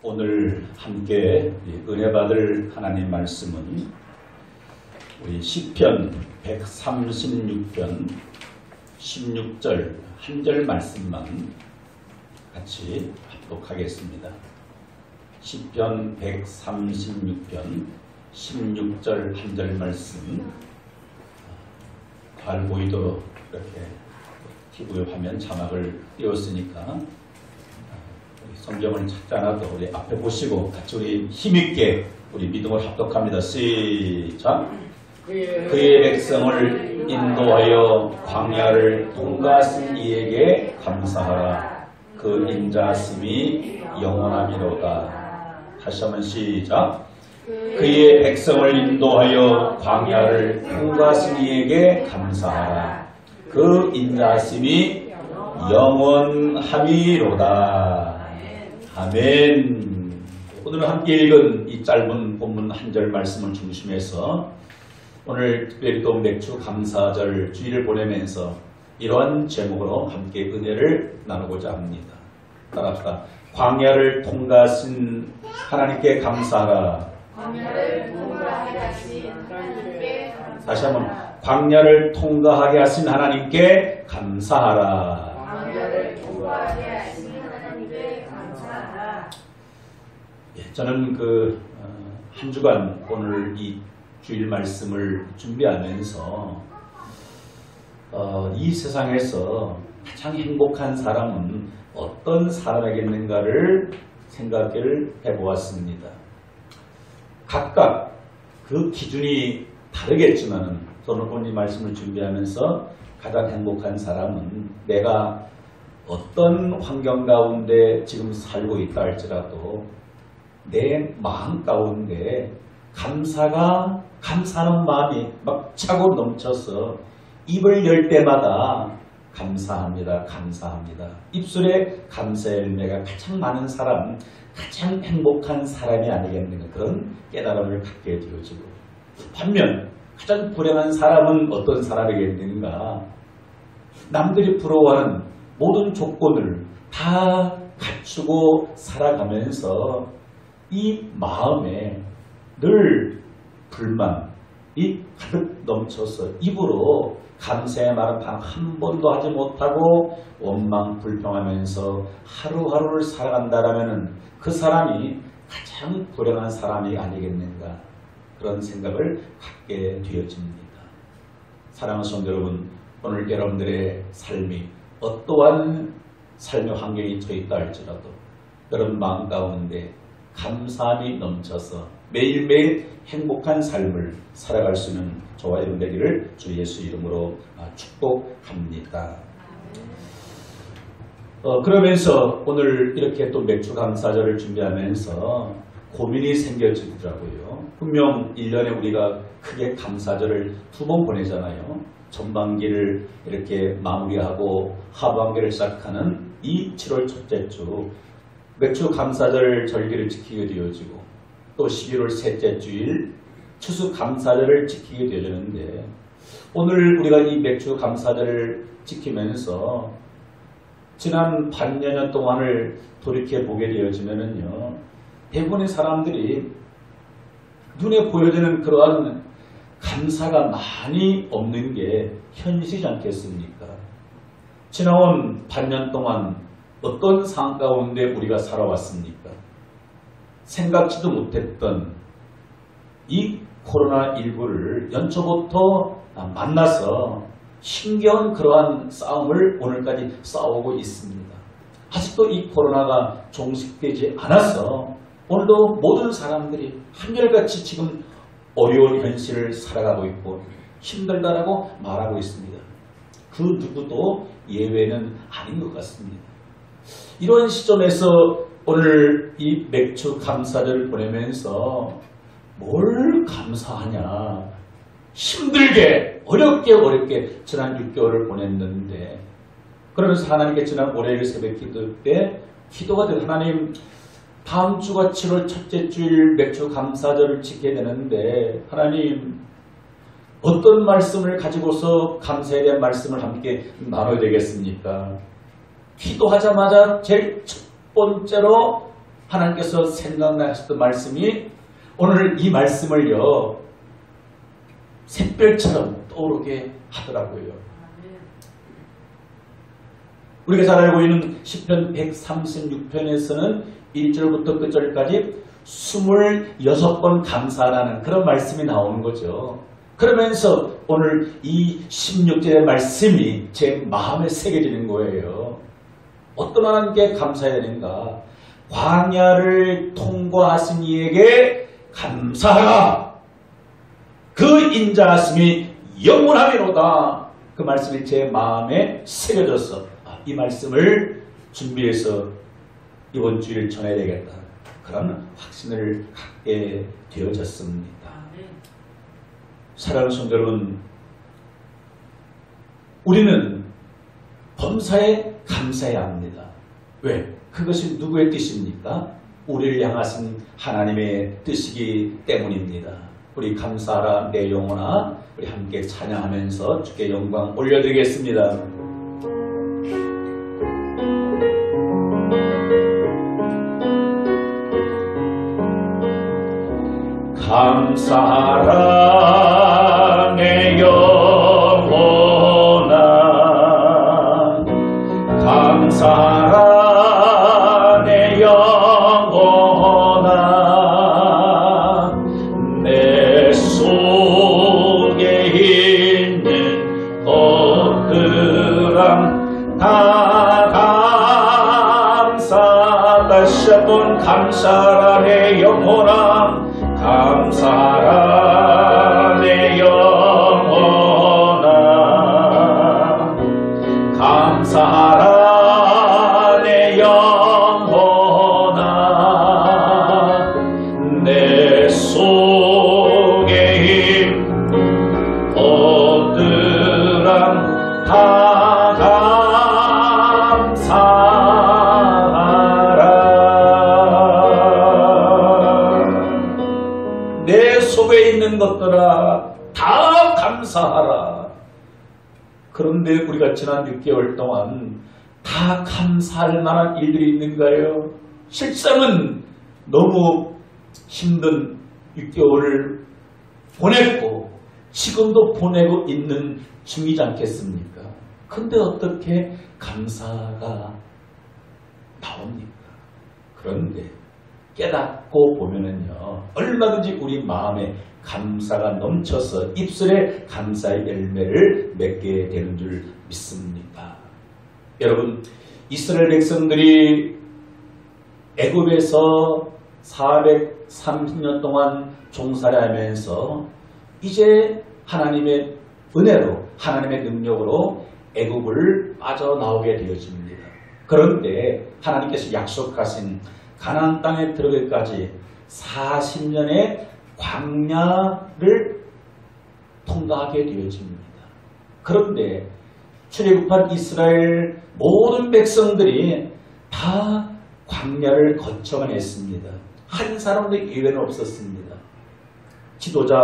오늘 함께 은혜 받을 하나님 말씀은 우리 시편 136편 16절 한 절 말씀만 같이 합독하겠습니다. 시편 136편 16절 한 절 말씀 잘 보이도록 이렇게 TV 화면 자막을 띄웠으니까 성경을 찾지 않아도 우리 앞에 보시고 같이 우리 힘있게 우리 믿음을 합독합니다. 시작! 그의 백성을 인도하여 광야를 통과하신 이에게 감사하라. 그 인자심이 영원하미로다. 다시 한번 시작! 그의 백성을 인도하여 광야를 통과하신 이에게 감사하라. 그 인자심이 영원하미로다. 아멘. 오늘 함께 읽은 이 짧은 본문 한 절 말씀을 중심해서 오늘 특별히 또 맥주 감사절 주일을 보내면서 이러한 제목으로 함께 은혜를 나누고자 합니다. 따라합시다. 광야를 통과하신 하나님께 감사하라. 광야를 통과하게 하신 하나님께 감사하라. 다시 한번 광야를 통과하게 하신 하나님께 감사하라. 광야를 통과하게 하신 하나님께 감사하라. 저는 한 주간 오늘 이 주일 말씀을 준비하면서 이 세상에서 가장 행복한 사람은 어떤 사람이겠는가를 생각을 해보았습니다. 각각 그 기준이 다르겠지만 저는 오늘 이 말씀을 준비하면서 가장 행복한 사람은 내가 어떤 환경 가운데 지금 살고 있다 할지라도 내 마음 가운데 감사하는 마음이 막 차고 넘쳐서 입을 열 때마다 감사합니다. 감사합니다. 입술에 감사의 열매가 가장 많은 사람, 가장 행복한 사람이 아니겠는가 그런 깨달음을 갖게 되어지고 반면 가장 불행한 사람은 어떤 사람이겠는가 남들이 부러워하는 모든 조건을 다 갖추고 살아가면서 이 마음에 늘 불만이 가득 넘쳐서 입으로 감사의 말은 단 한 번도 하지 못하고 원망 불평하면서 하루하루를 살아간다라면 그 사람이 가장 불행한 사람이 아니겠는가 그런 생각을 갖게 되어집니다. 사랑하는 성도 여러분, 오늘 여러분들의 삶이 어떠한 삶의 환경이 처해있다 할지라도 여러분 마음 가운데 감사함이 넘쳐서 매일매일 행복한 삶을 살아갈 수 있는 저와 여러분 되기를 주 예수 이름으로 축복합니다. 그러면서 오늘 이렇게 또 맥주 감사절을 준비하면서 고민이 생겨지더라고요. 분명 1년에 우리가 크게 감사절을 2번 보내잖아요. 전반기를 이렇게 마무리하고 하반기를 시작하는 이 7월 첫째 주 맥주 감사절 절기를 지키게 되어지고 또 11월 셋째 주일 추수 감사절을 지키게 되어지는데 오늘 우리가 이 맥주 감사절을 지키면서 지난 반년 동안을 돌이켜보게 되어지면은요 대부분의 사람들이 눈에 보여지는 그러한 감사가 많이 없는 게 현실이지 않겠습니까? 지나온 반년 동안 어떤 상황 가운데 우리가 살아왔습니까? 생각지도 못했던 이 코로나19를 연초부터 만나서 힘겨운 그러한 싸움을 오늘까지 싸우고 있습니다. 아직도 이 코로나가 종식되지 않아서 오늘도 모든 사람들이 한결같이 지금 어려운 현실을 살아가고 있고 힘들다라고 말하고 있습니다. 그 누구도 예외는 아닌 것 같습니다. 이런 시점에서 오늘 이 맥주 감사절을 보내면서 뭘 감사하냐 힘들게 어렵게 지난 6개월을 보냈는데 그러면서 하나님께 지난 월요일 새벽 기도 때 기도가 된 하나님 다음 주가 7월 첫째 주일 맥주 감사절을 지켜야 되는데 하나님 어떤 말씀을 가지고서 감사에 대한 말씀을 함께 나눠야 되겠습니까? 기도하자마자 제일 첫 번째로 하나님께서 생각나셨던 말씀이 오늘 이 말씀을요 샛별처럼 떠오르게 하더라고요. 우리가 잘 알고 있는 시편 136편에서는 1절부터 끝절까지 26번 감사라는 그런 말씀이 나오는 거죠. 그러면서 오늘 이 16절의 말씀이 제 마음에 새겨지는 거예요. 어떤 하나님께 감사해야 되는가? 광야를 통과하신 이에게 감사하라. 그 인자하심이 영원하리로다. 그 말씀이 제 마음에 새겨져서 이 말씀을 준비해서 이번 주일 전해야 되겠다. 그런 확신을 갖게 되어졌습니다. 사랑하는 성도 여러분, 우리는 범사에 감사해야 합니다. 왜? 그것이 누구의 뜻입니까? 우리를 향하신 하나님의 뜻이기 때문입니다. 우리 감사하라 내 영혼아, 우리 함께 찬양하면서 주께 영광 올려드리겠습니다. 감사하라 내 영혼아, 감사하라 내 영혼아, 내 속에 있는 것들아 다 감사. 다시 한번 감사하라 내 영혼아, 감사하라 내 영혼아, 감사하라 내 영혼아, 내 속에 있는 것들아 다 감사하라. 내 속에 있는 것들아 다 감사하라. 그런데 우리가 지난 6개월 동안 다 감사할 만한 일들이 있는가요? 실상은 너무 힘든 6개월을 보냈고 지금도 보내고 있는 중이지 않겠습니까? 근데 어떻게 감사가 나옵니까? 그런데 깨닫고 보면은요, 얼마든지 우리 마음에 감사가 넘쳐서 입술에 감사의 열매를 맺게 되는 줄 믿습니다. 여러분, 이스라엘 백성들이 애굽에서 430년 동안 종살이하면서 이제 하나님의 은혜로, 하나님의 능력으로 애굽을 빠져나오게 되어집니다. 그런데 하나님께서 약속하신 가나안 땅에 들어가기까지 40년의 광야를 통과하게 되어집니다. 그런데 출애굽한 이스라엘 모든 백성들이 다 광야를 거쳐만 했습니다. 한 사람도 예외는 없었습니다. 지도자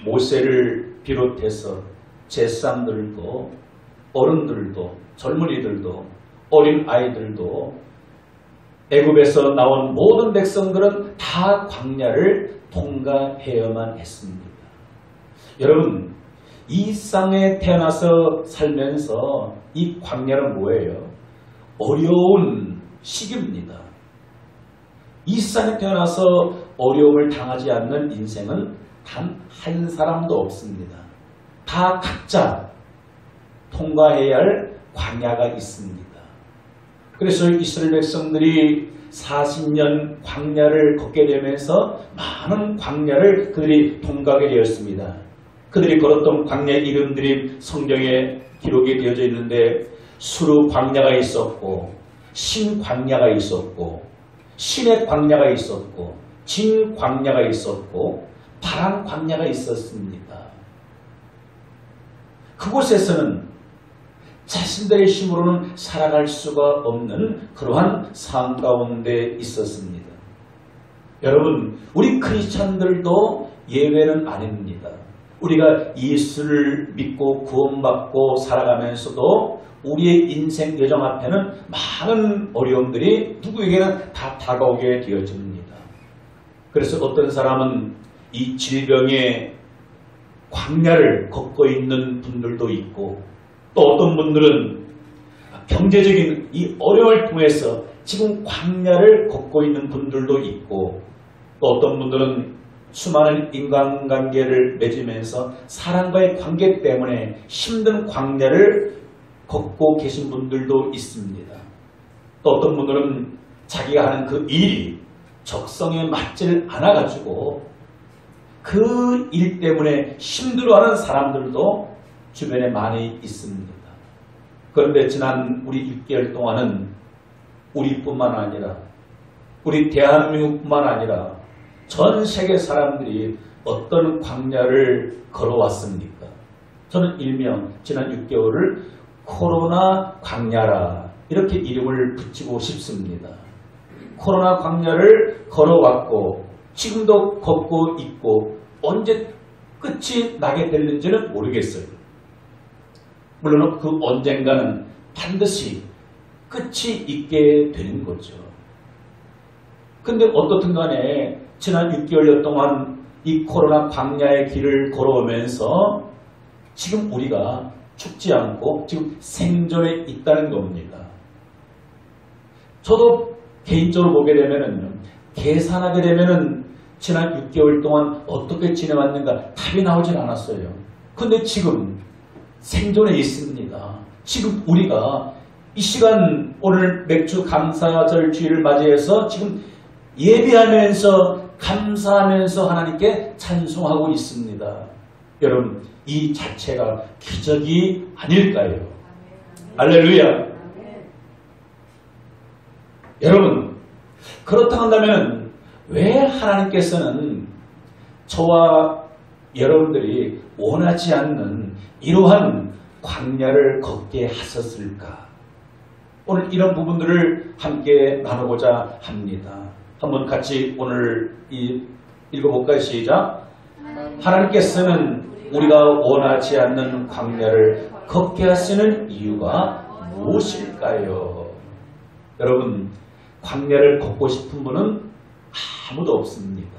모세를 비롯해서 제사장들도 어른들도 젊은이들도 어린 아이들도 애굽에서 나온 모든 백성들은 다 광야를 통과해야만 했습니다. 여러분, 이 땅에 태어나서 살면서 이 광야는 뭐예요? 어려운 시기입니다. 이 땅에 태어나서 어려움을 당하지 않는 인생은 단 한 사람도 없습니다. 다 각자 통과해야 할 광야가 있습니다. 그래서 이스라엘 백성들이 40년 광야를 걷게 되면서 많은 광야를 그들이 통과하게 되었습니다. 그들이 걸었던 광야의 이름들이 성경에 기록이 되어져 있는데 수르 광야가 있었고 신 광야가 있었고 신의 광야가 있었고 진 광야가 있었고 파란 광야가 있었습니다. 그곳에서는 자신들의 힘으로는 살아갈 수가 없는 그러한 상황 가운데 있었습니다. 여러분, 우리 크리스찬들도 예외는 아닙니다. 우리가 예수를 믿고 구원받고 살아가면서도 우리의 인생 여정 앞에는 많은 어려움들이 누구에게는 다 다가오게 되어집니다. 그래서 어떤 사람은 이 질병의 광야를 걷고 있는 분들도 있고, 또 어떤 분들은 경제적인 이 어려움을 통해서 지금 광야를 걷고 있는 분들도 있고, 또 어떤 분들은 수많은 인간관계를 맺으면서 사람과의 관계 때문에 힘든 광야를 걷고 계신 분들도 있습니다. 또 어떤 분들은 자기가 하는 그 일이 적성에 맞지를 않아가지고 그 일 때문에 힘들어하는 사람들도 주변에 많이 있습니다. 그런데 지난 우리 6개월 동안은 우리뿐만 아니라 우리 대한민국뿐만 아니라 전 세계 사람들이 어떤 광야를 걸어왔습니까? 저는 일명 지난 6개월을 코로나 광야라 이렇게 이름을 붙이고 싶습니다. 코로나 광야를 걸어왔고 지금도 걷고 있고 언제 끝이 나게 될는지는 모르겠어요. 물론 그 언젠가는 반드시 끝이 있게 되는 거죠. 근데 어떻든 간에 지난 6개월여 동안 이 코로나 광야의 길을 걸어오면서 지금 우리가 죽지 않고 지금 생존에 있다는 겁니다. 저도 개인적으로 보게 되면은 계산하게 되면은 지난 6개월 동안 어떻게 지내왔는가 답이 나오질 않았어요. 근데 지금 생존에 있습니다. 지금 우리가 이 시간 오늘 맥주 감사절 주일을 맞이해서 지금 예배하면서 감사하면서 하나님께 찬송하고 있습니다. 여러분 이 자체가 기적이 아닐까요? 할렐루야. 여러분 그렇다 한다면 왜 하나님께서는 저와 여러분들이 원하지 않는 이러한 광야를 걷게 하셨을까? 오늘 이런 부분들을 함께 나누고자 합니다. 한번 같이 오늘 읽어볼까요? 시작. 하나님께서는 우리가 원하지 않는 광야를 걷게 하시는 이유가 무엇일까요? 여러분 광야를 걷고 싶은 분은 아무도 없습니다.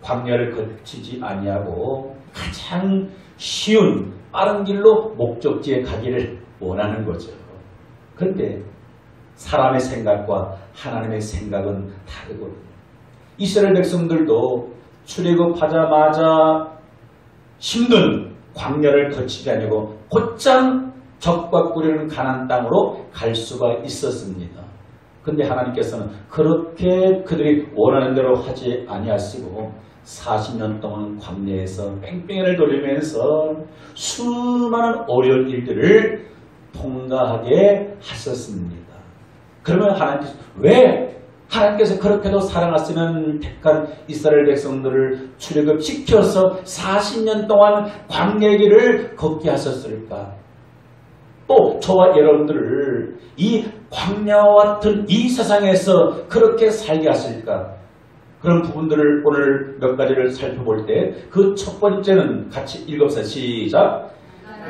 광야를 거치지 아니하고 가장 쉬운 빠른 길로 목적지에 가기를 원하는 거죠. 그런데 사람의 생각과 하나님의 생각은 다르거든요. 이스라엘 백성들도 출애굽하자마자 힘든 광야를 거치지 아니고 곧장 적과 꾸리는 가나안 땅으로 갈 수가 있었습니다. 근데 하나님께서는 그렇게 그들이 원하는 대로 하지 아니하시고 40년 동안 광야에서 뺑뺑이를 돌리면서 수많은 어려운 일들을 통과하게 하셨습니다. 그러면 왜 하나님께서 그렇게도 사랑하시는 택한 이스라엘 백성들을 출애굽시켜서 40년 동안 광야의 길을 걷게 하셨을까? 또 저와 여러분들을 이 광야와 같은 이 세상에서 그렇게 살게 하실까? 그런 부분들을 오늘 몇 가지를 살펴볼 때 그 첫 번째는 같이 읽어보세요. 시작.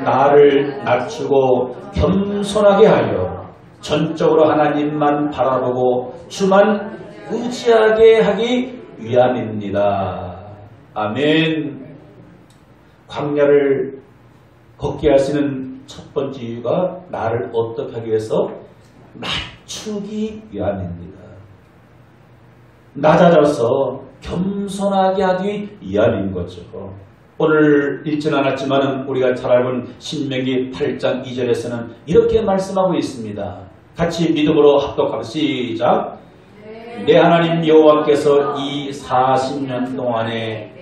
나를 낮추고 겸손하게 하여 전적으로 하나님만 바라보고 주만 의지하게 하기 위함입니다. 아멘. 광야를 걷게 하시는 첫 번째 이유가 나를 어떻게 하기 위해서 낮추기 위함입니다. 낮아져서 겸손하게 하기 위함인 거죠. 오늘 읽지는 않았지만 우리가 잘 알고 신명기 8장 2절에서는 이렇게 말씀하고 있습니다. 같이 믿음으로 합독하고 시작. 내 하나님 여호와께서 이 40년 동안에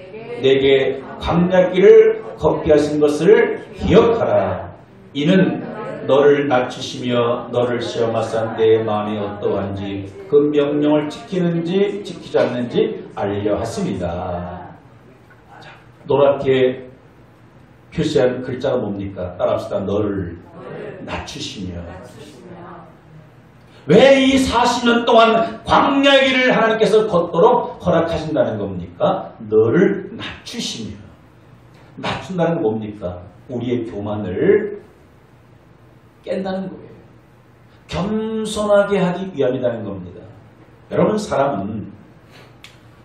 내게 광야길을 걷게 하신 것을 기억하라. 이는 너를 낮추시며 너를 시험하사 내 마음이 어떠한지 그 명령을 지키는지 지키지 않는지 알려 하십니다. 노랗게 표시한 글자가 뭡니까? 따라합시다. 너를 낮추시며. 왜 이 40년 동안 광야의 길을 하나님께서 걷도록 허락하신다는 겁니까? 너를 낮추시며. 낮춘다는 건 뭡니까? 우리의 교만을 깬다는 거예요. 겸손하게 하기 위함이라는 겁니다. 여러분, 사람은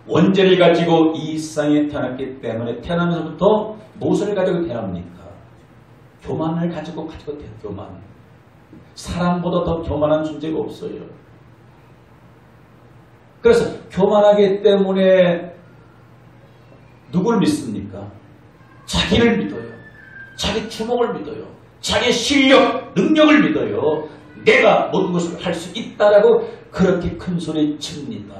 원죄를 가지고 이 세상에 태어났기 때문에 태어나면서부터 무엇을 가지고 태어납니까? 교만을 가지고 태어나요. 교만. 사람보다 더 교만한 존재가 없어요. 그래서 교만하기 때문에 누굴 믿습니까? 자기를 믿어요. 자기 주먹을 믿어요. 자기 실력, 능력을 믿어요. 내가 모든 것을 할 수 있다라고 그렇게 큰 소리 칩니다.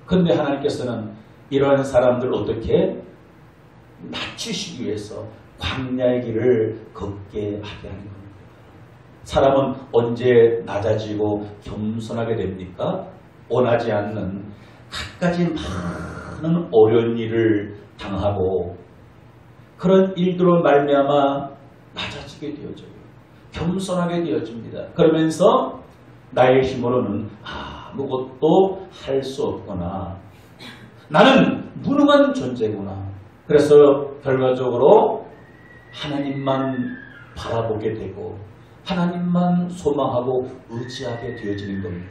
그런데 하나님께서는 이러한 사람들을 어떻게 낮추시기 위해서 광야의 길을 걷게 하게 하는 겁니다. 사람은 언제 낮아지고 겸손하게 됩니까? 원하지 않는 갖가지 많은 어려운 일을 당하고 그런 일들로 말미암아 낮아지게 되어져요. 겸손하게 되어집니다. 그러면서 나의 힘으로는 아무것도 할 수 없구나. 나는 무능한 존재구나. 그래서 결과적으로 하나님만 바라보게 되고 하나님만 소망하고 의지하게 되어지는 겁니다.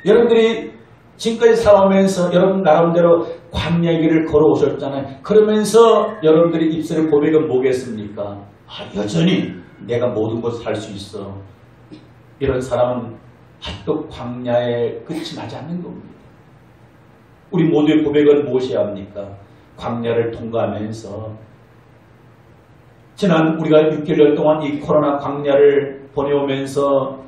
여러분들이 지금까지 살아오면서 여러분 나름대로 광야의 길을 걸어오셨잖아요. 그러면서 여러분들이 입술의 고백은 뭐겠습니까? 여전히 내가 모든 것을 할 수 있어. 이런 사람은 아직도 광야에 끝이 나지 않는 겁니다. 우리 모두의 고백은 무엇이어야 합니까? 광야를 통과하면서 지난 우리가 6개월 동안 이 코로나 광야를 보내오면서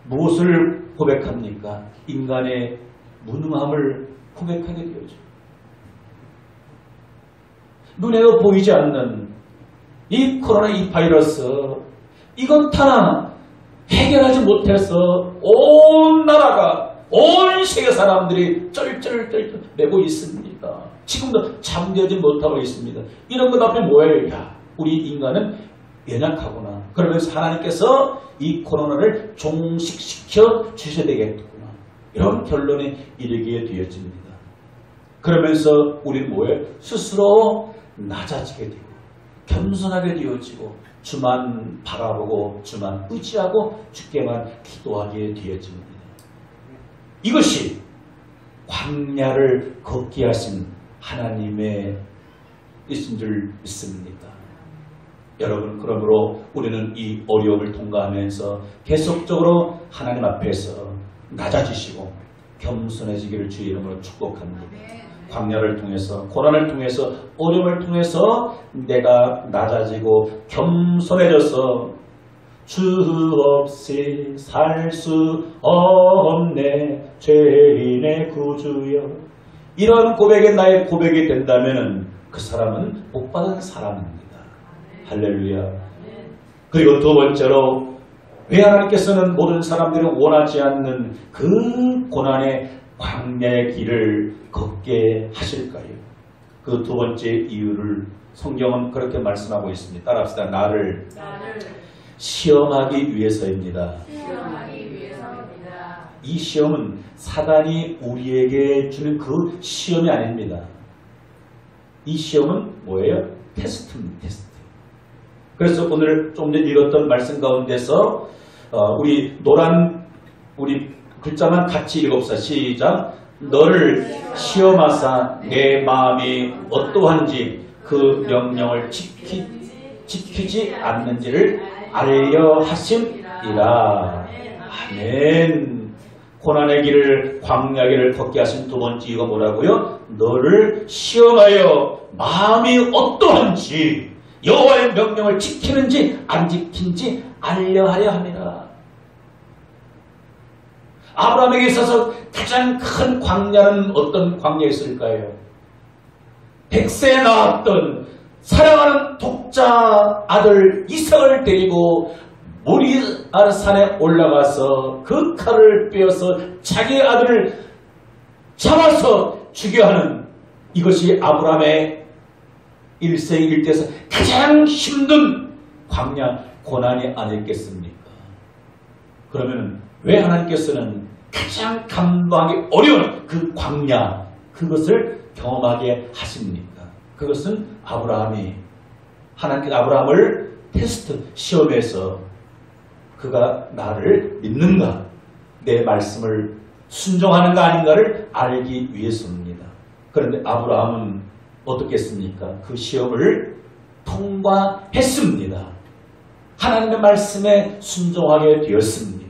무엇을 고백합니까? 인간의 무능함을 고백하게 되어져. 눈에도 보이지 않는 이 코로나 이 바이러스, 이건 하나 해결하지 못해서 온 나라가, 온 세계 사람들이 쩔쩔쩔쩔 매고 있습니다. 지금도 잠들지 못하고 있습니다. 이런 것 앞에 뭐예요? 우리 인간은 연약하구나. 그러면서 하나님께서 이 코로나를 종식시켜 주셔야 되겠구나. 이런 결론에 이르게 되어집니다. 그러면서 우리는 뭐예요? 스스로 낮아지게 되고 겸손하게 되어지고 주만 바라보고 주만 의지하고 주께만 기도하게 되어집니다. 이것이 광야를 걷게 하신 하나님의 뜻인 줄 믿습니다. 여러분, 그러므로 우리는 이 어려움을 통과하면서 계속적으로 하나님 앞에서 낮아지시고 겸손해지기를 주의 이름으로 축복합니다. 광야를 통해서, 고난을 통해서, 어려움을 통해서 내가 낮아지고 겸손해져서 주 없이 살 수 없네 죄인의 구주여, 이런 고백이 나의 고백이 된다면 그 사람은 복받은 사람입니다. 할렐루야. 그리고 두 번째로, 왜 하나님께서는 모든 사람들이 원하지 않는 그 고난의 광야의 길을 걷게 하실까요? 그 두 번째 이유를 성경은 그렇게 말씀하고 있습니다. 따라합시다. 나를 시험하기 위해서입니다. 이 시험은 사단이 우리에게 주는 그 시험이 아닙니다. 이 시험은 뭐예요? 테스트입니다. 테스트. 그래서 오늘 좀 전에 읽었던 말씀 가운데서 우리 노란 우리 글자만 같이 읽읍시다. 시작. 너를 시험하사 내 마음이 어떠한지 그 명령을 지키지 않는지를 알려 하심이라. 아멘. 고난의 길을, 광야의 길을 걷게 하신 두 번째 이유가 뭐라고요? 너를 시험하여 마음이 어떠한지, 여호와의 명령을 지키는지 안 지킨지 알려하려 함이라. 아브라함에게 있어서 가장 큰 광야는 어떤 광야였을까요? 100세에 낳았던 사랑하는 독자 아들 이삭을 데리고 모리아 산에 올라가서 그 칼을 빼어서 자기 아들을 잡아서 죽여 하는, 이것이 아브라함의 일생일대에서 가장 힘든 광야 고난이 아니겠습니까? 그러면 왜 하나님께서는 가장 감당하기 어려운 그 광야, 그것을 경험하게 하십니까? 그것은 아브라함이, 하나님께서 아브라함을 테스트 시험에서 그가 나를 믿는가, 내 말씀을 순종하는가 아닌가를 알기 위해서입니다. 그런데 아브라함은 어떻겠습니까? 그 시험을 통과했습니다. 하나님의 말씀에 순종하게 되었습니다.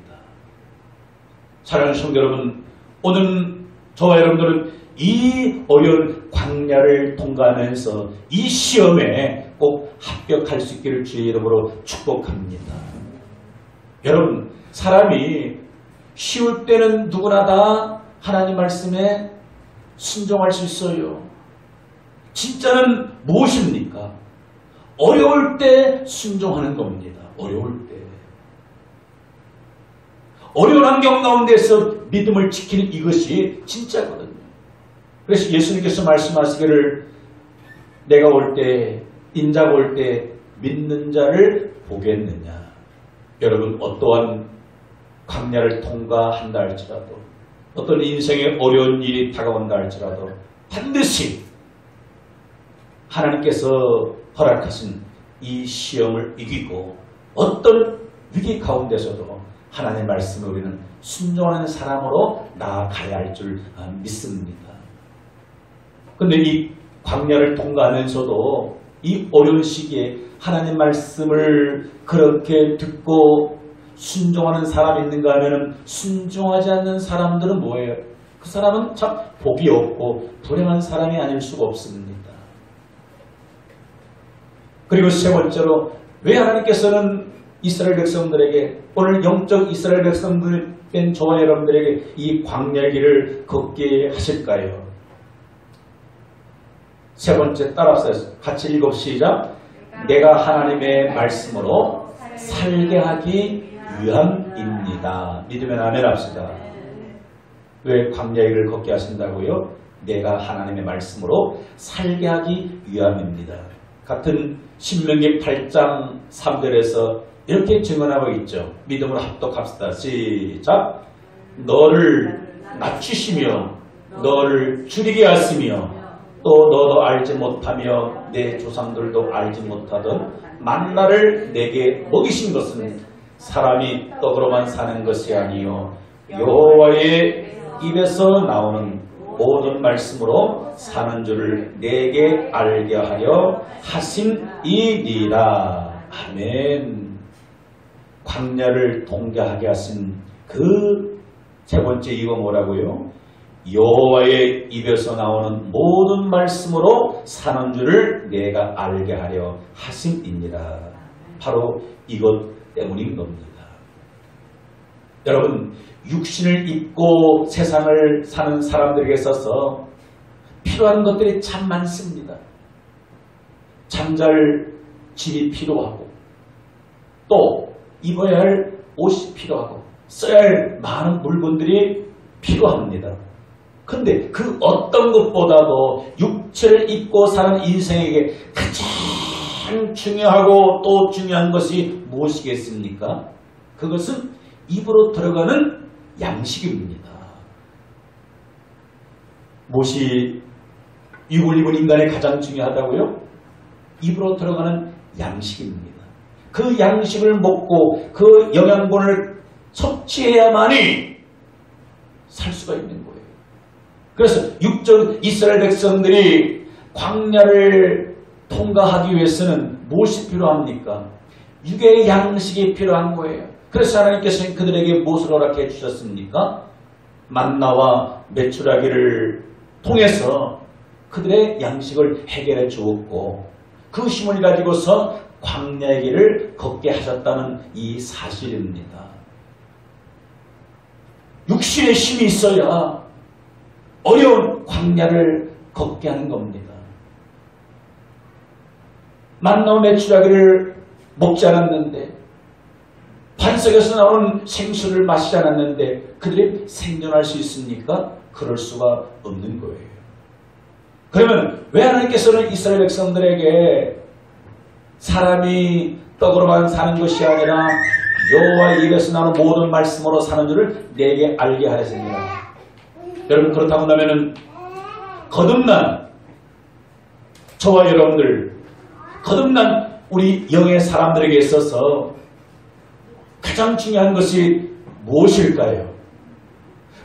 사랑하는 성도 여러분, 오늘 저와 여러분들은 이 어려운 광야를 통과하면서 이 시험에 꼭 합격할 수 있기를 주의 이름으로 축복합니다. 여러분, 사람이 쉬울 때는 누구나 다 하나님 말씀에 순종할 수 있어요. 진짜는 무엇입니까? 어려울 때 순종하는 겁니다. 어려울 때. 어려운 환경 가운데서 믿음을 지키는 이것이 진짜거든요. 그래서 예수님께서 말씀하시기를 내가 올 때, 인자가 올 때 믿는 자를 보겠느냐. 여러분, 어떠한 광야를 통과한다 할지라도, 어떤 인생의 어려운 일이 다가온다 할지라도 반드시 하나님께서 허락하신 이 시험을 이기고 어떤 위기 가운데서도 하나님의 말씀을 우리는 순종하는 사람으로 나아가야 할 줄 믿습니다. 그런데 이 광야를 통과하면서도 이 어려운 시기에 하나님 말씀을 그렇게 듣고 순종하는 사람이 있는가 하면 순종하지 않는 사람들은 뭐예요? 그 사람은 참 복이 없고 불행한 사람이 아닐 수가 없습니다. 그리고 세 번째로 왜 하나님께서는 이스라엘 백성들에게, 오늘 영적 이스라엘 백성들 된 저와 여러분들에게 이 광야의 길을 걷게 하실까요? 세 번째, 따라서 같이 읽읍시다. 내가 하나님의 말씀으로 살게 하기 위함입니다. 믿으면 아멘 합시다. 왜 광야의 길을 걷게 하신다고요? 내가 하나님의 말씀으로 살게 하기 위함입니다. 같은 신명기 8장 3절에서 이렇게 증언하고 있죠. 믿음으로 합독합시다. 시작. 너를 낮추시며 너를 줄이게 하시며 또 너도 알지 못하며 내 조상들도 알지 못하던 만나를 내게 먹이신 것은 사람이 떡으로만 사는 것이 아니요 여호와의 입에서 나오는 모든 말씀으로 사는 줄을 내게 알게 하려 하심이니라. 아멘. 광야를 통과하게 하신 그 세 번째 이유가 뭐라고요? 여호와의 입에서 나오는 모든 말씀으로 사는 줄을 내가 알게 하려 하심이니라. 바로 이것 때문인 겁니다. 여러분, 육신을 입고 세상을 사는 사람들에게 있어서 필요한 것들이 참 많습니다. 잠잘 집이 필요하고 또 입어야 할 옷이 필요하고 써야 할 많은 물건들이 필요합니다. 그런데 그 어떤 것보다도 육체를 입고 사는 인생에게 가장 중요하고 또 중요한 것이 무엇이겠습니까? 그것은 입으로 들어가는 양식입니다. 무엇이 육을 입은 인간에 가장 중요하다고요? 입으로 들어가는 양식입니다. 그 양식을 먹고 그 영양분을 섭취해야만이 살 수가 있는 거예요. 그래서 육적 이스라엘 백성들이 광야를 통과하기 위해서는 무엇이 필요합니까? 육의 양식이 필요한 거예요. 그래서 하나님께서는 그들에게 무엇을 허락해 주셨습니까? 만나와 메추라기를 통해서 그들의 양식을 해결해 주었고 그 힘을 가지고서 광야의 길을 걷게 하셨다는 이 사실입니다. 육신의 힘이 있어야 어려운 광야를 걷게 하는 겁니다. 만나와 메추라기를 먹지 않았는데 반석에서 나오는 생수를 마시지 않았는데 그들이 생존할 수 있습니까? 그럴 수가 없는 거예요. 그러면 왜 하나님께서는 이스라엘 백성들에게 사람이 떡으로만 사는 것이 아니라 여호와의 입에서 나오는 모든 말씀으로 사는 줄을 내게 알게 하셨습니다. 여러분, 그렇다고 한다면 거듭난 저와 여러분들, 거듭난 우리 영의 사람들에게 있어서 가장 중요한 것이 무엇일까요?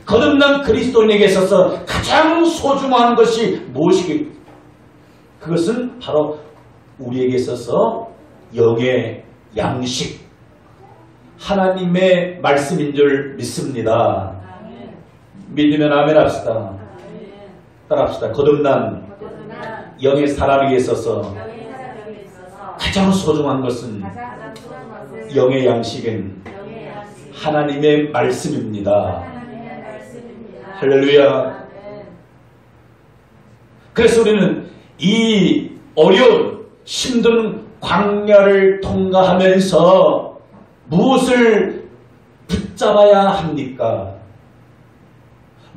거듭난 그리스도인에게 있어서 가장 소중한 것이 무엇이겠? 그것은 바로 우리에게 있어서 영의 양식, 하나님의 말씀인 줄 믿습니다. 믿으면 아멘 합시다. 따라합시다. 거듭난 영의 사람에게 있어서 가장 소중한 것은 영의 양식은 하나님의 말씀입니다. 할렐루야. 그래서 우리는 이 어려운 힘든 광야를 통과하면서 무엇을 붙잡아야 합니까?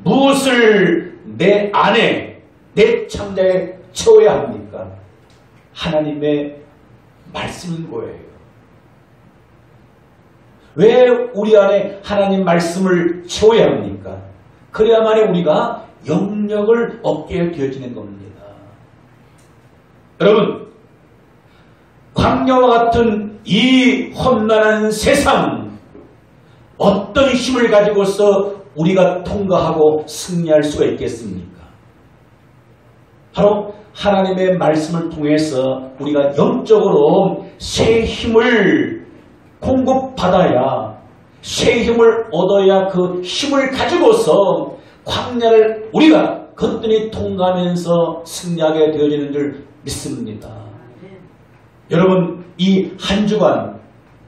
무엇을 내 안에, 내 창자에 채워야 합니까? 하나님의 말씀인 거예요. 왜 우리 안에 하나님 말씀을 채워야 합니까? 그래야만이 우리가 영력을 얻게 되어지는 겁니다. 여러분, 광야와 같은 이 험난한 세상, 어떤 힘을 가지고서 우리가 통과하고 승리할 수가 있겠습니까? 바로 하나님의 말씀을 통해서 우리가 영적으로 새 힘을 공급받아야, 새 힘을 얻어야 그 힘을 가지고서 광야를 우리가 거뜬히 통과하면서 승리하게 되어지는 줄 믿습니다. 여러분, 이 한 주간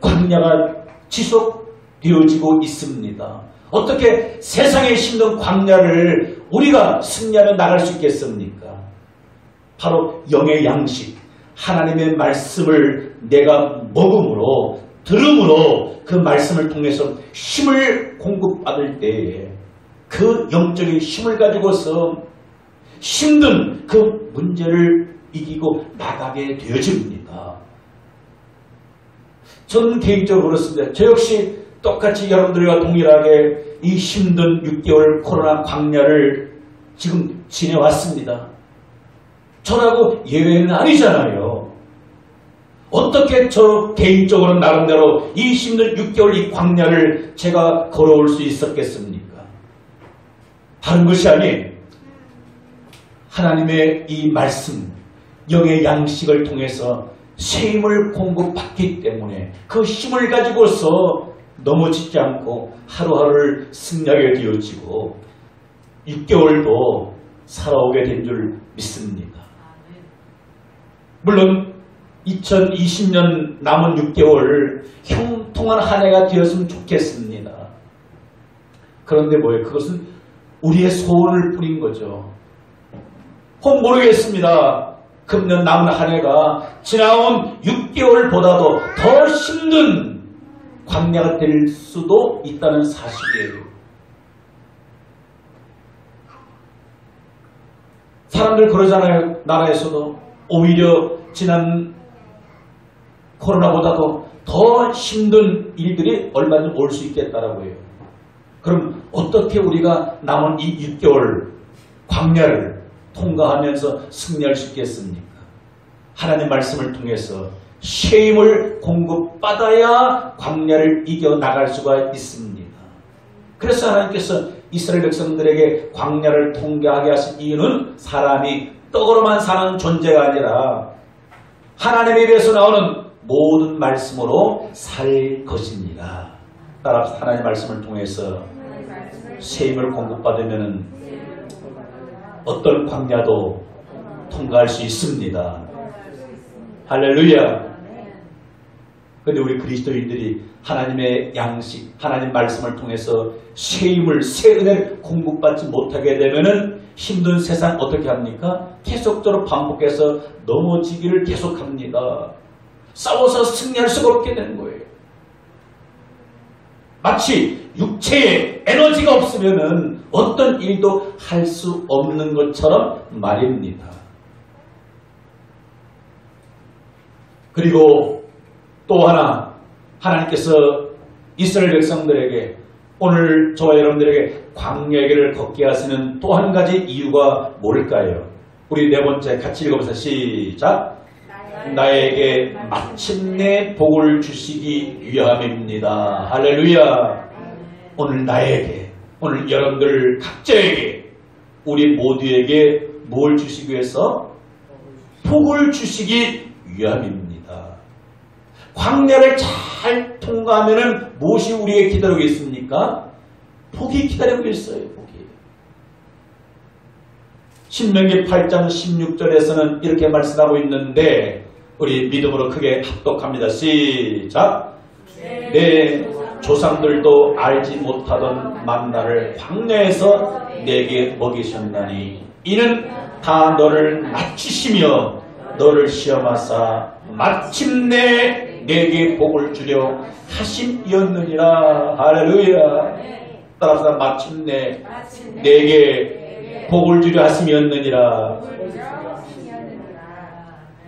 광야가 지속되어지고 있습니다. 어떻게 세상에 힘든 광야를 우리가 승리하며 나갈 수 있겠습니까? 바로 영의 양식, 하나님의 말씀을 내가 먹음으로, 들음으로 그 말씀을 통해서 힘을 공급받을 때에 그 영적인 힘을 가지고서 힘든 그 문제를 이기고 나가게 되어집니다. 저는 개인적으로 그렇습니다. 저 역시 똑같이 여러분들과 동일하게 이 힘든 6개월 코로나 광야를 지금 지내왔습니다. 저라고 예외는 아니잖아요. 어떻게 저 개인적으로 나름대로 이 힘든 6개월 이 광야를 제가 걸어올 수 있었겠습니까? 다른 것이 아닌 하나님의 이 말씀, 영의 양식을 통해서 새 힘을 공급받기 때문에 그 힘을 가지고서 넘어지지 않고 하루하루를 승리하게 되어지고 6개월도 살아오게 된 줄 믿습니다. 물론 2020년 남은 6개월 형통한 한 해가 되었으면 좋겠습니다. 그런데 뭐예요? 그것은 우리의 소원을 뿌린 거죠. 혹 모르겠습니다. 금년 남은 한 해가 지나온 6개월보다도 더 힘든 광야가 될 수도 있다는 사실이에요. 사람들 그러잖아요. 나라에서도 오히려 지난 코로나보다도 더 힘든 일들이 얼마든지 올 수 있겠다라고 해요. 그럼 어떻게 우리가 남은 이 6개월 광야를 통과하면서 승리할 수 있겠습니까? 하나님 말씀을 통해서 새 힘을 공급받아야 광야를 이겨나갈 수가 있습니다. 그래서 하나님께서 이스라엘 백성들에게 광야를 통과하게 하신 이유는 사람이 떡으로만 사는 존재가 아니라 하나님의 입에서 나오는 모든 말씀으로 살 것입니다. 따라서 하나님의 말씀을 통해서 새 힘을 공급받으면 어떤 광야도 통과할 수 있습니다. 할렐루야. 그런데 우리 그리스도인들이 하나님의 양식, 하나님 말씀을 통해서 새 힘을, 새 은혜를 공급받지 못하게 되면은 힘든 세상 어떻게 합니까? 계속적으로 반복해서 넘어지기를 계속합니다. 싸워서 승리할 수가 없게 되는 거예요. 마치 육체에 에너지가 없으면은 어떤 일도 할 수 없는 것처럼 말입니다. 그리고 또 하나, 하나님께서 이스라엘 백성들에게 오늘 저와 여러분들에게 광야의 길을 걷게 하시는 또 한 가지 이유가 뭘까요? 우리 네 번째 같이 읽어보세요. 시작. 나에게 마침내 복을 주시기 위함입니다. 할렐루야. 오늘 나에게, 오늘 여러분들 각자에게, 우리 모두에게 뭘 주시기 위해서? 복을 주시기 위함입니다. 광야를 잘 통과하면 무엇이 우리에게 기다리고 있습니까? 복이 기다리고 있어요. 복이. 신명기 8장 16절에서는 이렇게 말씀하고 있는데 우리 믿음으로 크게 합독합니다. 시작. 내 조상들도 알지 못하던 만나를 광야에서 내게 먹이셨나니 이는 다 너를 낮추시며 너를 시험하사 마침내 내게 복을 주려 하심이었느니라. 할렐루야. 따라서 마침내 내게 복을 주려 하심이었느니라.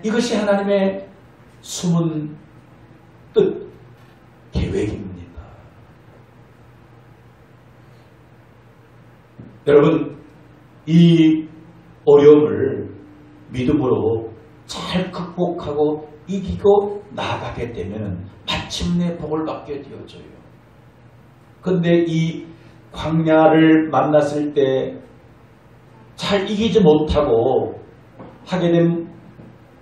이것이 하나님의 숨은 뜻, 계획입니다. 여러분, 이 어려움을 믿음으로 잘 극복하고 이기고 나아가게 되면 마침내 복을 받게 되어져요. 그런데 이 광야를 만났을 때 잘 이기지 못하고 하게 되면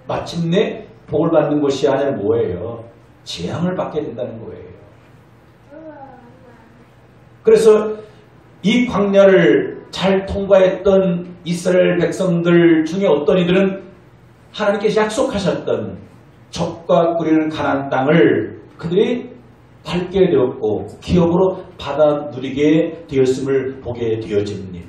마침내 복을 받는 것이 아니라 뭐예요? 재앙을 받게 된다는 거예요. 그래서 이 광야를 잘 통과했던 이스라엘 백성들 중에 어떤 이들은 하나님께서 약속하셨던 젖과 꿀이는 가나안 땅을 그들이 밟게 되었고 기업으로 받아 누리게 되었음을 보게 되어집니다.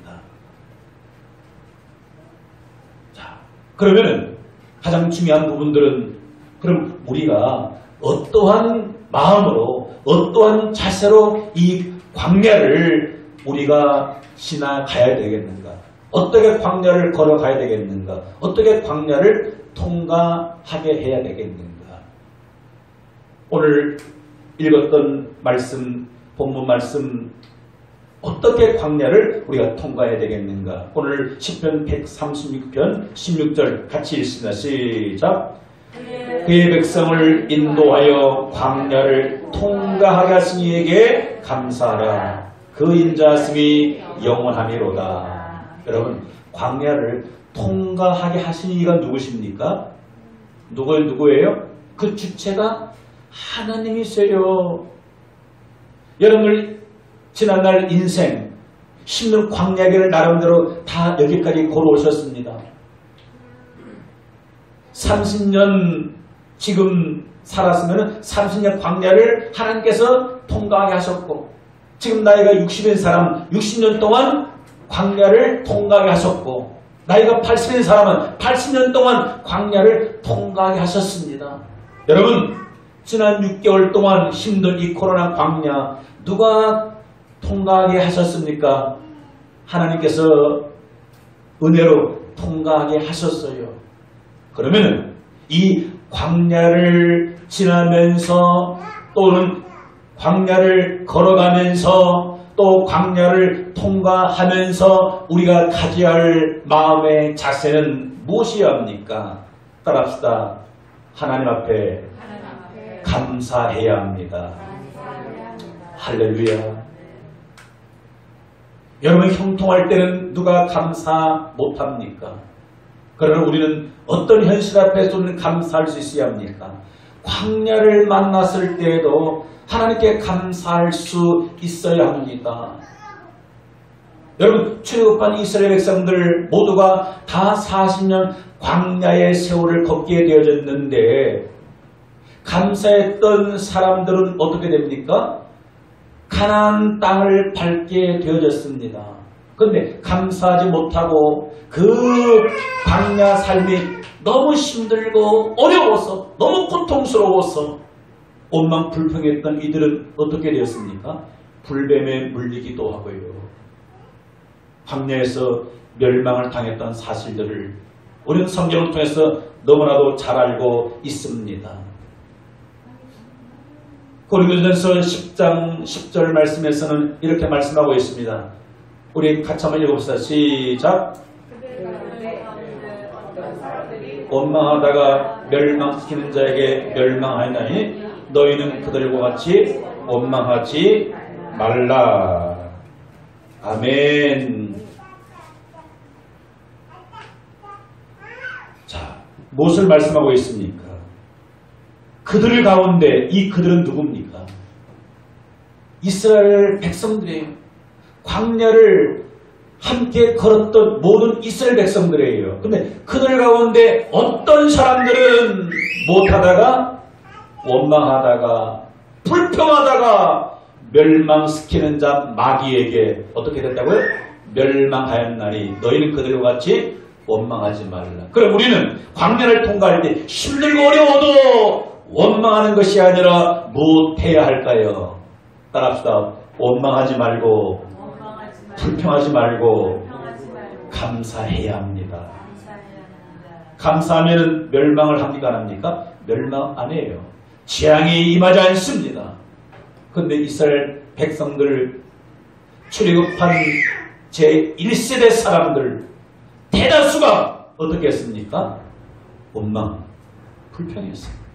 자, 그러면은 가장 중요한 부분들은 그럼 우리가 어떠한 마음으로 어떠한 자세로 이 광야를 우리가 지나가야 되겠는가? 어떻게 광야를 걸어가야 되겠는가? 어떻게 광야를 통과하게 해야 되겠는가? 오늘 읽었던 말씀, 본문 말씀 어떻게 광야를 우리가 통과해야 되겠는가? 오늘 시편 136편 16절 같이 읽습니다. 시작. 그의 백성을 인도하여 광야를 통과하게 하신 이에게 감사하라. 그 인자하심이 영원하미로다. 여러분, 광야를 통과하게 하신 이가 누구십니까? 누구예요? 그 주체가 하나님이세요. 여러분들 지난날 인생 힘든 광야길을 나름대로 다 여기까지 걸어오셨습니다. 30년 지금 살았으면 30년 광야를 하나님께서 통과하게 하셨고 지금 나이가 60인 사람 60년 동안 광야를 통과하게 하셨고 나이가 80인 사람은 80년 동안 광야를 통과하게 하셨습니다. 여러분, 지난 6개월 동안 힘든 이 코로나 광야 누가 통과하게 하셨습니까? 하나님께서 은혜로 통과하게 하셨어요. 그러면 이 광야를 지나면서 또는 광야를 걸어가면서 또 광야를 통과하면서 우리가 가져야 할 마음의 자세는 무엇이어야 합니까? 따라합시다. 하나님 앞에 감사해야 합니다. 할렐루야. 여러분, 형통할 때는 누가 감사 못합니까? 그러나 우리는 어떤 현실 앞에서는 감사할 수 있어야 합니까? 광야를 만났을 때에도 하나님께 감사할 수 있어야 합니다. 여러분, 출애굽한 이스라엘 백성들 모두가 다 40년 광야의 세월을 걷게 되어졌는데 감사했던 사람들은 어떻게 됩니까? 가나안 땅을 밟게 되어졌습니다. 그런데 감사하지 못하고 그 광야 삶이 너무 힘들고 어려워서 너무 고통스러워서 온망 불평했던 이들은 어떻게 되었습니까? 불뱀에 물리기도 하고요. 광야에서 멸망을 당했던 사실들을 우리는 성경을 통해서 너무나도 잘 알고 있습니다. 고린도전서 10장 10절 말씀에서는 이렇게 말씀하고 있습니다. 우리 같이 한번 읽어봅시다. 시작. 어떤 사람들이 원망하다가 멸망시키는 자에게 멸망하였나니 너희는 그들과 같이 원망하지 말라. 아멘. 자, 무엇을 말씀하고 있습니까? 그들 가운데 이 그들은 누굽니까? 이스라엘 백성들이에요. 광야를 함께 걸었던 모든 이스라엘 백성들이에요. 근데 그들 가운데 어떤 사람들은 못하다가 원망하다가 불평하다가 멸망시키는 자 마귀에게 어떻게 됐다고요? 멸망하였나니 너희는 그들과 같이 원망하지 말라. 그럼 우리는 광야를 통과할 때 힘들고 어려워도 원망하는 것이 아니라 무엇해야 할까요? 따라합시다. 원망하지 말고 불평하지 말고 감사해야 합니다. 감사하면 멸망을 합니까 안 합니까? 멸망 안 해요. 재앙이 임하지 않습니다. 그런데 이스라엘 백성들 출애굽한 제1세대 사람들 대다수가 어떻게 했습니까? 원망, 불평했습니다.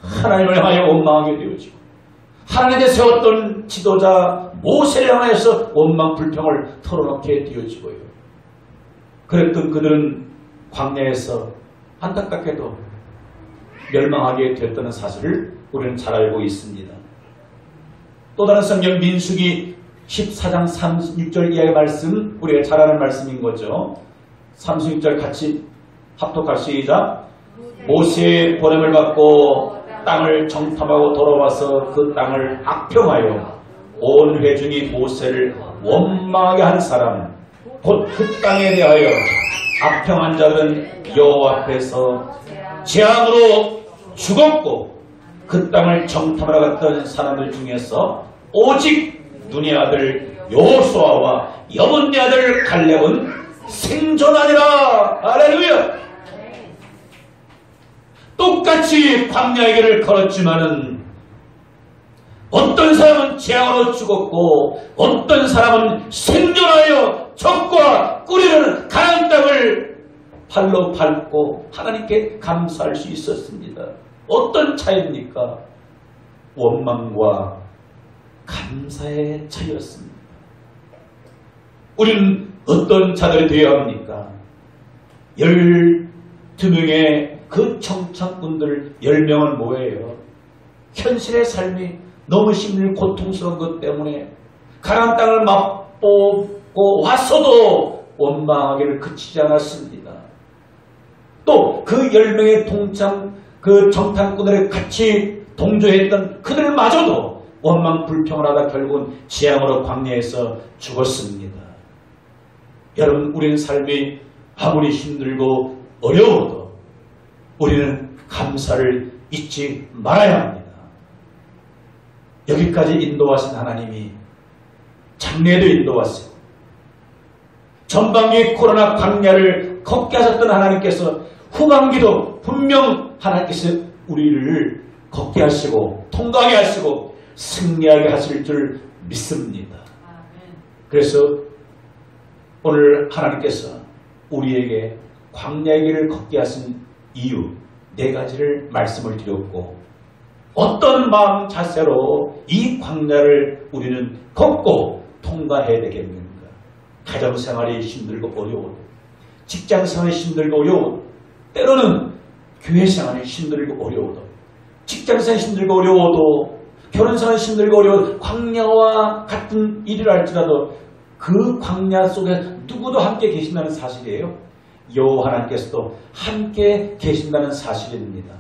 하나님을 향하여 원망하게 되어지고 하나님께 세웠던 지도자 모세를 향하여서 원망, 불평을 털어놓게 되어지고요. 그랬던 그들은 광야에서 안타깝게도 멸망하게 되었다는 사실을 우리는 잘 알고 있습니다. 또 다른 성경 민수기 14장 36절 이하의 말씀, 우리가 잘 아는 말씀인 거죠. 36절 같이 합독할 시작. 모세의 보냄을 받고 땅을 정탐하고 돌아와서 그 땅을 악평하여 온 회중이 모세를 원망하게 한 사람 곧 그 땅에 대하여 악평한 자들은 여호와 앞에서 재앙으로 죽었고 그 땅을 정탐하러 갔던 사람들 중에서 오직 눈의 아들 여호수아와 여분의 아들 갈렙은 생존하니라. 할렐루야. 똑같이 광야의 길을 걸었지만은 어떤 사람은 재앙으로 죽었고 어떤 사람은 생존하여 적과 꿀이는 가나안 땅을 발로 밟고 하나님께 감사할 수 있었습니다. 어떤 차이입니까? 원망과 감사의 차이였습니다. 우리는 어떤 자들이 되어야 합니까? 12명의 그 청창꾼들 10명은 뭐예요? 현실의 삶이 너무 힘들고 고통스러운 것 때문에 가나안 땅을 맛보고 왔어도 원망하기를 그치지 않았습니다. 또 그 10명의 그 정탐꾼들에 같이 동조했던 그들마저도 원망 불평을 하다 결국은 재앙으로 광야에서 죽었습니다. 여러분, 우리는 삶이 아무리 힘들고 어려워도 우리는 감사를 잊지 말아야 합니다. 여기까지 인도하신 하나님이 장래에도 인도하시고 전반기의 코로나 광야를 걷게 하셨던 하나님께서 후반기도 분명 하나님께서 우리를 걷게 하시고 통과하게 하시고 승리하게 하실 줄 믿습니다. 그래서 오늘 하나님께서 우리에게 광야의 길을 걷게 하신 이유 4가지를 말씀을 드렸고 어떤 마음 자세로 이 광야를 우리는 걷고 통과해야 되겠는가? 가정생활이 힘들고 어려워도 직장생활이 힘들고 어려워도 때로는 교회생활이 힘들고 어려워도 직장생활이 힘들고 어려워도 결혼생활이 힘들고 어려워도 광야와 같은 일을 할지라도 그 광야 속에 누구도 함께 계신다는 사실이에요. 여호와 하나님께서도 함께 계신다는 사실입니다.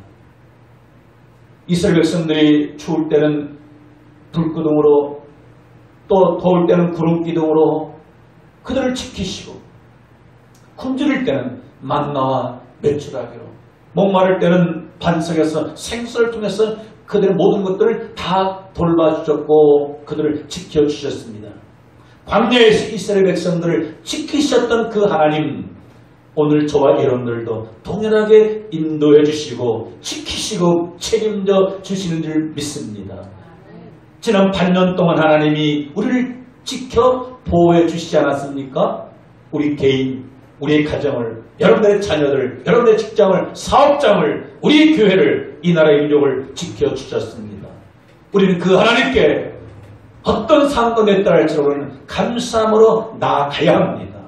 이스라엘 백성들이 추울 때는 불기둥으로 또 더울 때는 구름기둥으로 그들을 지키시고 굶주릴 때는 만나와 메추라기로 목마를 때는 반석에서 생수를 통해서 그들의 모든 것들을 다 돌봐주셨고 그들을 지켜주셨습니다. 광야에서 이스라엘 백성들을 지키셨던 그 하나님 오늘 저와 여러분들도 동일하게 인도해 주시고 지키시고 책임져 주시는 줄 믿습니다. 지난 8년 동안 하나님이 우리를 지켜 보호해 주시지 않았습니까? 우리 개인, 우리의 가정을 여러분들의 자녀들, 여러분들의 직장을, 사업장을, 우리 교회를, 이 나라의 민족을 지켜주셨습니다. 우리는 그 하나님께 어떤 상황에 따를지로는 감사함으로 나아가야 합니다.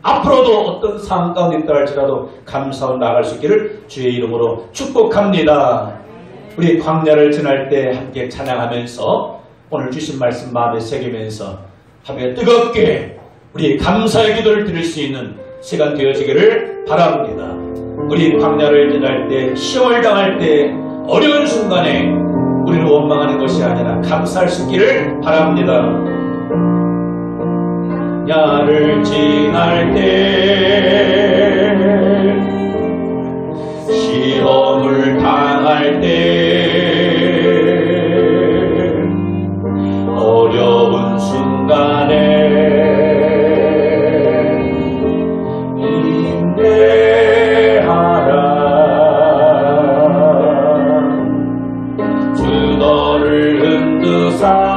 앞으로도 어떤 상황 가운데 있다할지라도 감사하고 나아갈 수 있기를 주의 이름으로 축복합니다. 우리 광야를 지날 때 함께 찬양하면서 오늘 주신 말씀 마음에 새기면서 함께 뜨겁게 우리 감사의 기도를 드릴 수 있는 시간 되어지기를 바랍니다. 우리 광야를 지날 때, 시험을 당할 때, 어려운 순간에 우리는 원망하는 것이 아니라 감사할 수 있기를 바랍니다. 야를 지날 때, 시험을 당할 때, 어려운 순간에 인내하라. 주 너를 흔드사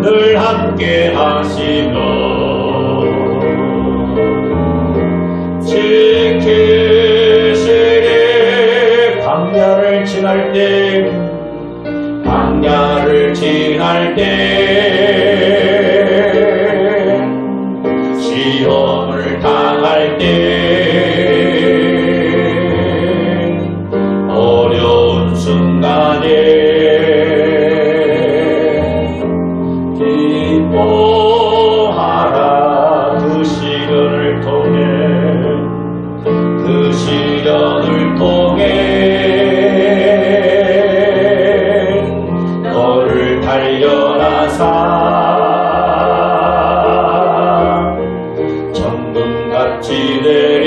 늘 함께 하시며 지키시리. 광야를 지날 때, 광야를 지날 때, 시험을 당할 때, 어려운 순간에 기뻐하라. 그 시련을 통해, 그 시련을 통해 너를 달려나사 정금같이 내리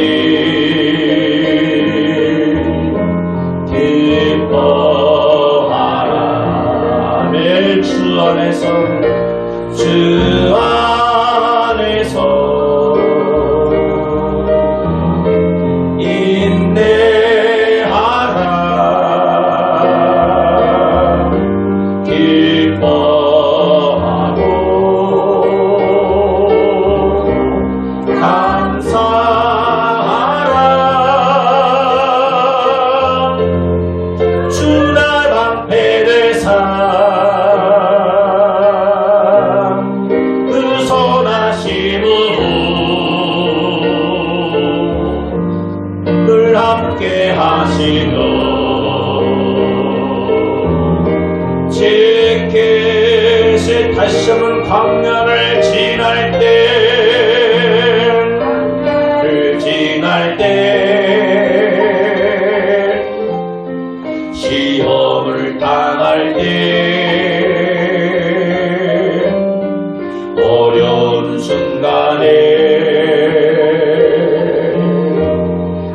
기뻐하라. 매일 주 안에서, 주 안에서 인내하라. 기뻐하고 감사하라. 주 날 방패 되사 늘 함께 하시며 지키시. 다시 한번 광야를 지날 때, 를 지날 때, 시험을 당할 때, 어려운 순간에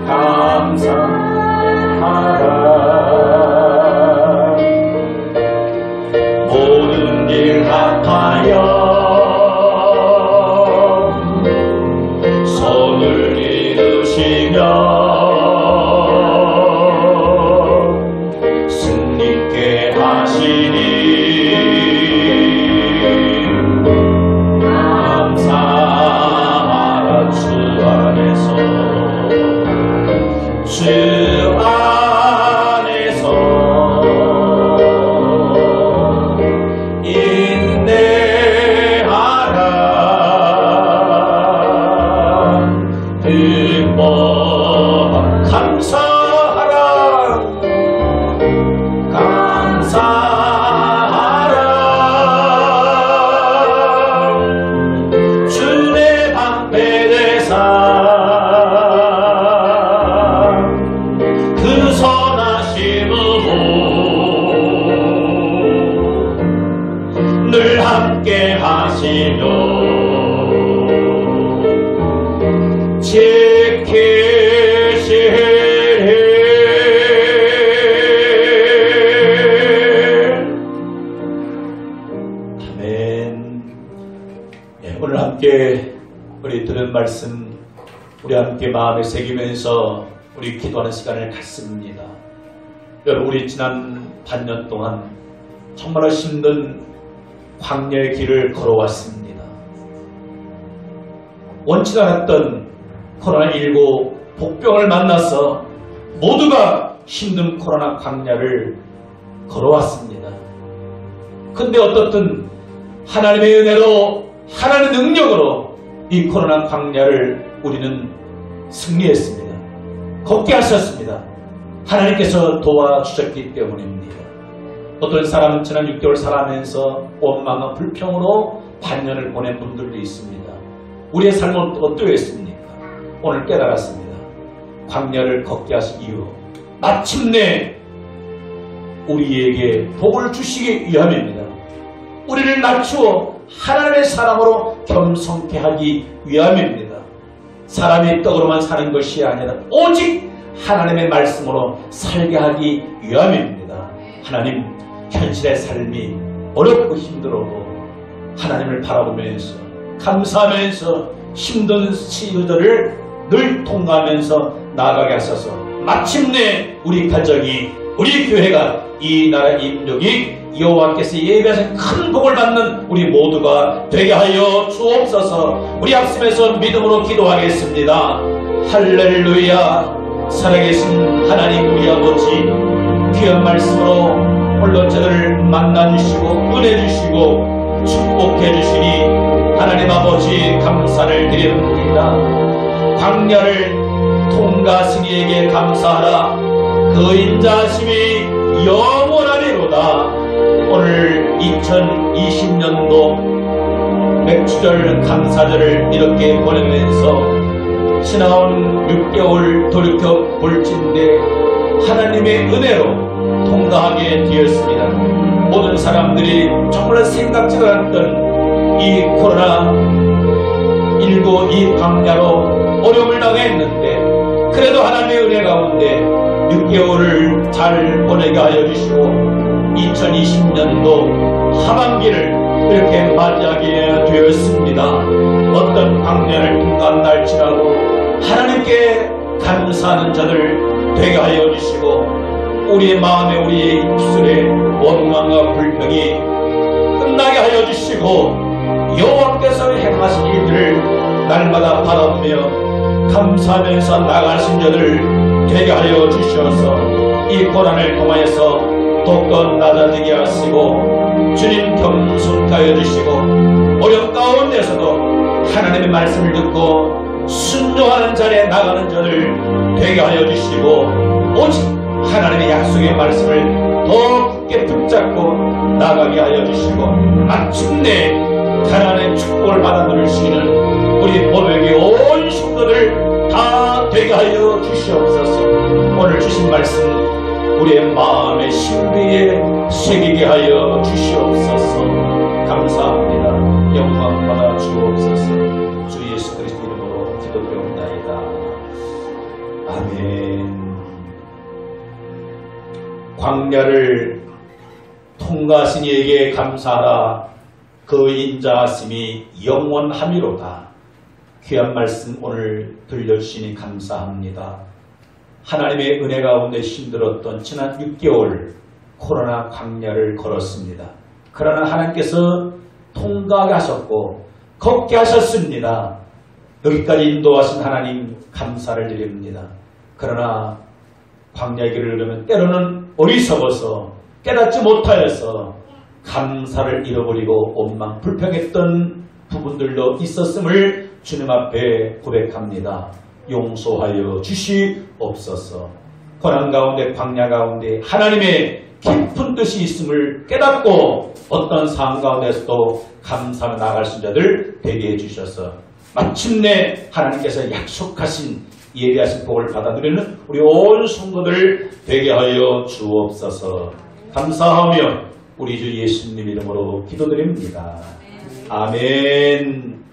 감사하라. 모든 일 합하여 선을 이루시며 승리케 하시니 감사하라. 주 안에서, 주 안에서 인내하라. 기뻐 감사하라. 지키시리. 아멘. 예, 오늘 함께 우리 들은 말씀 우리 함께 마음에 새기면서 우리 기도하는 시간을 갖습니다. 여러분, 우리 지난 반년 동안 정말로 힘든 광야의 길을 걸어왔습니다. 원치 않았던 코로나19 복병을 만나서 모두가 힘든 코로나 광야를 걸어왔습니다. 근데 어떻든 하나님의 은혜로, 하나님의 능력으로 이 코로나 광야를 우리는 승리했습니다. 걷게 하셨습니다. 하나님께서 도와주셨기 때문입니다. 어떤 사람은 지난 6개월 살아가면서 원망과 불평으로 반년을 보낸 분들도 있습니다. 우리의 삶은 어떠했습니까? 오늘 깨달았습니다. 광야를 걷게 하신 이유, 마침내 우리에게 복을 주시기 위함입니다. 우리를 낮추어 하나님의 사람으로 겸손케 하기 위함입니다. 사람의 떡으로만 사는 것이 아니라 오직 하나님의 말씀으로 살게 하기 위함입니다. 하나님, 현실의 삶이 어렵고 힘들어도 하나님을 바라보면서 감사하면서 힘든 시절을 늘 통과하면서 나아가게 하셔서 마침내 우리 가정이, 우리 교회가, 이 나라 인족이 여호와께서 예배하신 큰 복을 받는 우리 모두가 되게 하여 주옵소서. 우리 앞섬에서 믿음으로 기도하겠습니다. 할렐루야. 살아계신 하나님 우리 아버지, 귀한 말씀으로 홀로 저들을 만나주시고 은혜주시고 축복해주시니 하나님 아버지 감사를 드립니다. 광야를 통과하신 이에게 감사하라. 그 인자하심이 영원하리로다. 오늘 2020년도 맥주절 감사절을 이렇게 보내면서 지나온 6개월 돌이켜 볼진데 하나님의 은혜로 통과하게 되었습니다. 모든 사람들이 정말 생각지도 않았던 이 코로나19 이 광야로 어려움을 당했는데 그래도 하나님의 은혜 가운데 6개월을 잘 보내게 하여 주시고 2020년도 하반기를 이렇게 맞이하게 되었습니다. 어떤 광야를 통과한달지라도 하나님께 감사하는 자들 되게 하여 주시고 우리의 마음에 우리의 입술에 원망과 불평이 끝나게 하여 주시고 여호와께서 행하신 일들을 날마다 바라보며 감사하면서 나가신 자들 되게 하여 주셔서 이 고난을 통하여서 독것 낮아지게 하시고 주님 겸손케 하여 주시고 어려움 가운데서도 하나님의 말씀을 듣고 순종하는 자리에 나가는 자들 되게 하여 주시고 오직 하나님의 약속의 말씀을 더 굳게 붙잡고 나가게 하여 주시고 마침내 하나님의 축복을 받아 누릴 수 있는 우리 모두에게 온 성도들 다 되게 하여 주시옵소서. 오늘 주신 말씀 우리의 마음의 심리에 새기게 하여 주시옵소서. 감사합니다. 영광 받아 주옵소서. 주 예수 그리스도 이름으로 기도드리옵나이다. 아멘. 광야를 통과하신 이에게 감사하라. 그 인자하심이 영원함이로다. 귀한 말씀 오늘 들려주시니 감사합니다. 하나님의 은혜 가운데 힘들었던 지난 6개월 코로나 광야를 걸었습니다. 그러나 하나님께서 통과하게 하셨고 걷게 하셨습니다. 여기까지 인도하신 하나님 감사를 드립니다. 그러나 광야의 길을 걸으면 때로는 어리석어서 깨닫지 못하여서 감사를 잃어버리고 원망 불평했던 부분들도 있었음을 주님 앞에 고백합니다. 용서하여 주시옵소서. 고난 가운데 광야 가운데 하나님의 깊은 뜻이 있음을 깨닫고 어떤 상황 가운데서도 감사하며 나아가신 자들 되게 해주셔서 마침내 하나님께서 약속하신 예비하신 복을 받아 누리는 우리 온 성도들 되게 하여 주옵소서. 감사하며 우리 주 예수님 이름으로 기도드립니다. 아멘.